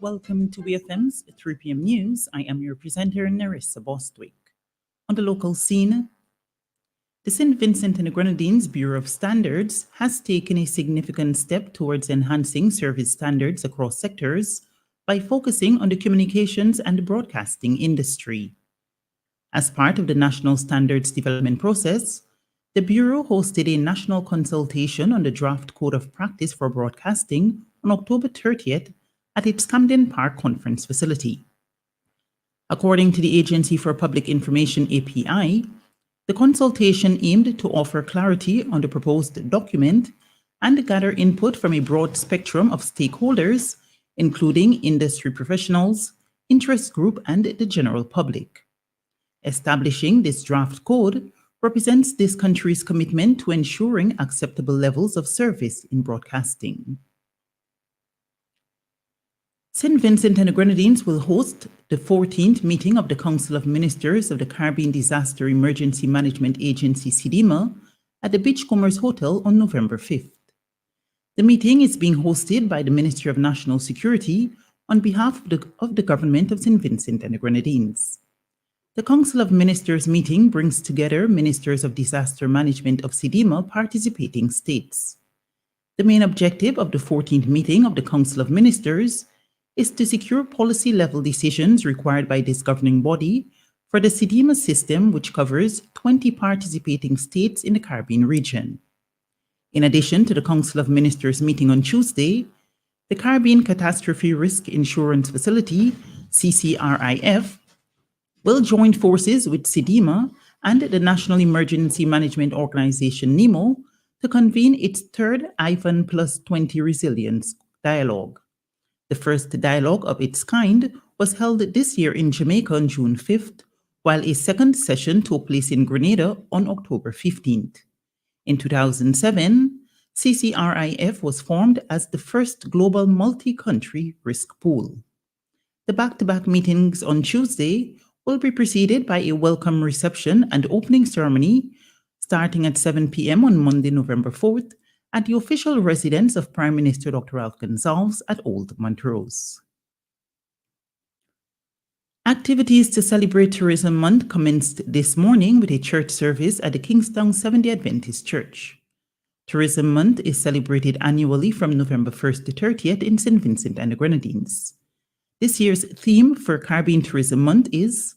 Welcome to WEFM's 3 p.m. news. I am your presenter, Naressa Bostwick. On the local scene, the St. Vincent and the Grenadines Bureau of Standards has taken a significant step towards enhancing service standards across sectors by focusing on the communications and broadcasting industry. As part of the national standards development process, the Bureau hosted a national consultation on the draft Code of Practice for Broadcasting on October 30th at its Camden Park conference facility. According to the Agency for Public Information API, the consultation aimed to offer clarity on the proposed document and gather input from a broad spectrum of stakeholders, including industry professionals, interest group, and the general public. Establishing this draft code represents this country's commitment to ensuring acceptable levels of service in broadcasting. St. Vincent and the Grenadines will host the 14th meeting of the Council of Ministers of the Caribbean Disaster Emergency Management Agency, CDEMA, at the Beachcombers Hotel on November 5th. The meeting is being hosted by the Ministry of National Security on behalf of the Government of St. Vincent and the Grenadines. The Council of Ministers meeting brings together Ministers of Disaster Management of CDEMA participating states. The main objective of the 14th meeting of the Council of Ministers is to secure policy-level decisions required by this governing body for the CDEMA system, which covers 20 participating states in the Caribbean region. In addition to the Council of Ministers meeting on Tuesday, the Caribbean Catastrophe Risk Insurance Facility, CCRIF, will join forces with CDEMA and the National Emergency Management Organization, NEMO, to convene its third IVAN Plus 20 Resilience Dialogue. The first dialogue of its kind was held this year in Jamaica on June 5th, while a second session took place in Grenada on October 15th. In 2007, CCRIF was formed as the first global multi-country risk pool. The back-to-back meetings on Tuesday will be preceded by a welcome reception and opening ceremony starting at 7 p.m. on Monday, November 4th, at the official residence of Prime Minister Dr. Ralph Gonsalves at Old Montrose. Activities to celebrate Tourism Month commenced this morning with a church service at the Kingstown Seventh-day Adventist Church. Tourism Month is celebrated annually from November 1st to 30th in St. Vincent and the Grenadines. This year's theme for Caribbean Tourism Month is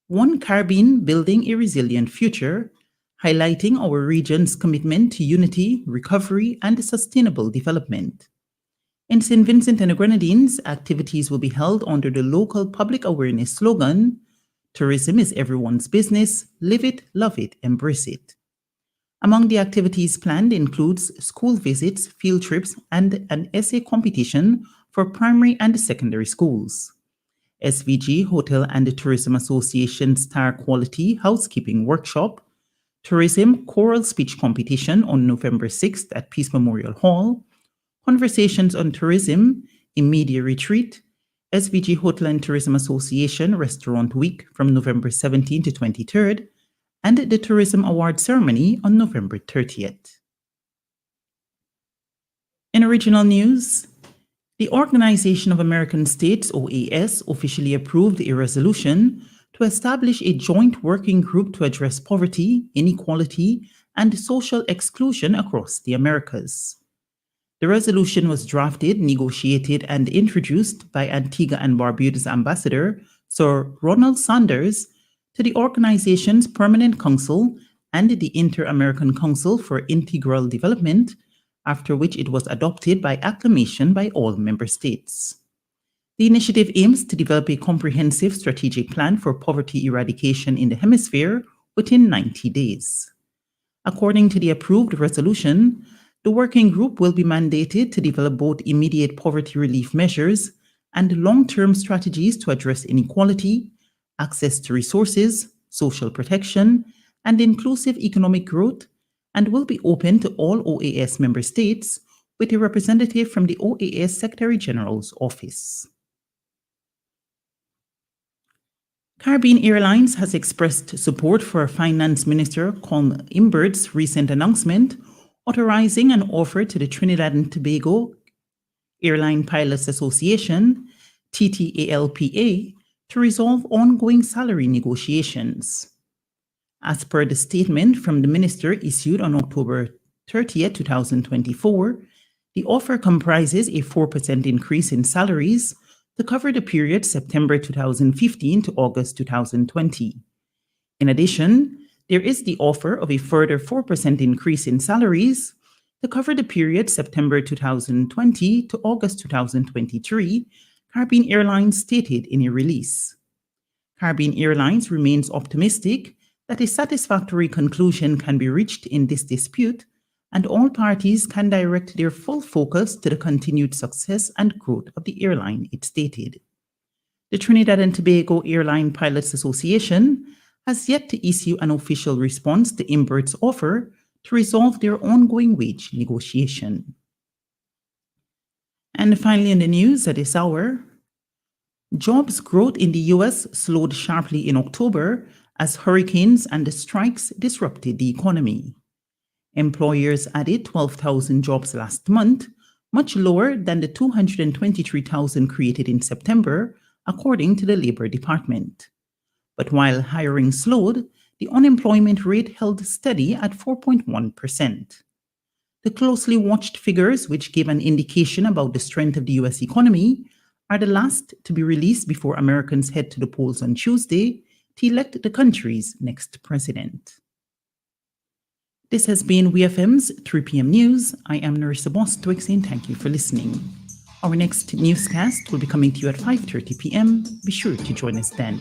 One Caribbean Building a Resilient Future, highlighting our region's commitment to unity, recovery, and sustainable development. In St. Vincent and the Grenadines, activities will be held under the local public awareness slogan, Tourism is everyone's business, live it, love it, embrace it. Among the activities planned includes school visits, field trips, and an essay competition for primary and secondary schools. SVG Hotel and Tourism Association Star Quality Housekeeping Workshop, Tourism Choral Speech Competition on November 6th at Peace Memorial Hall, Conversations on Tourism, a media retreat, SVG Hotel and Tourism Association Restaurant Week from November 17th to 23rd, and the Tourism Award Ceremony on November 30th. In original news, the Organization of American States, OAS, officially approved a resolution to establish a joint working group to address poverty, inequality, and social exclusion across the Americas. The resolution was drafted, negotiated, and introduced by Antigua and Barbuda's Ambassador, Sir Ronald Sanders, to the organization's Permanent Council and the Inter-American Council for Integral Development, after which it was adopted by acclamation by all member states. The initiative aims to develop a comprehensive strategic plan for poverty eradication in the hemisphere within 90 days. According to the approved resolution, the working group will be mandated to develop both immediate poverty relief measures and long-term strategies to address inequality, access to resources, social protection, and inclusive economic growth, and will be open to all OAS member states with a representative from the OAS Secretary General's office. Caribbean Airlines has expressed support for Finance Minister Colm Imbert's recent announcement authorizing an offer to the Trinidad and Tobago Airline Pilots Association TTALPA to resolve ongoing salary negotiations. As per the statement from the minister issued on October 30, 2024, the offer comprises a 4% increase in salaries to cover the period September 2015 to August 2020. In addition, there is the offer of a further 4% increase in salaries to cover the period September 2020 to August 2023, Caribbean Airlines stated in a release. Caribbean Airlines remains optimistic that a satisfactory conclusion can be reached in this dispute, and all parties can direct their full focus to the continued success and growth of the airline, it stated. The Trinidad and Tobago Airline Pilots Association has yet to issue an official response to Imbert's offer to resolve their ongoing wage negotiation. And finally in the news at this hour, jobs growth in the U.S. slowed sharply in October as hurricanes and the strikes disrupted the economy. Employers added 12,000 jobs last month, much lower than the 223,000 created in September, according to the Labor Department. But while hiring slowed, the unemployment rate held steady at 4.1%. The closely watched figures, which give an indication about the strength of the U.S. economy, are the last to be released before Americans head to the polls on Tuesday to elect the country's next president. This has been WEFM's 3 p.m. News. I am Naressa Bostwick saying thank you for listening. Our next newscast will be coming to you at 5:30 p.m. Be sure to join us then.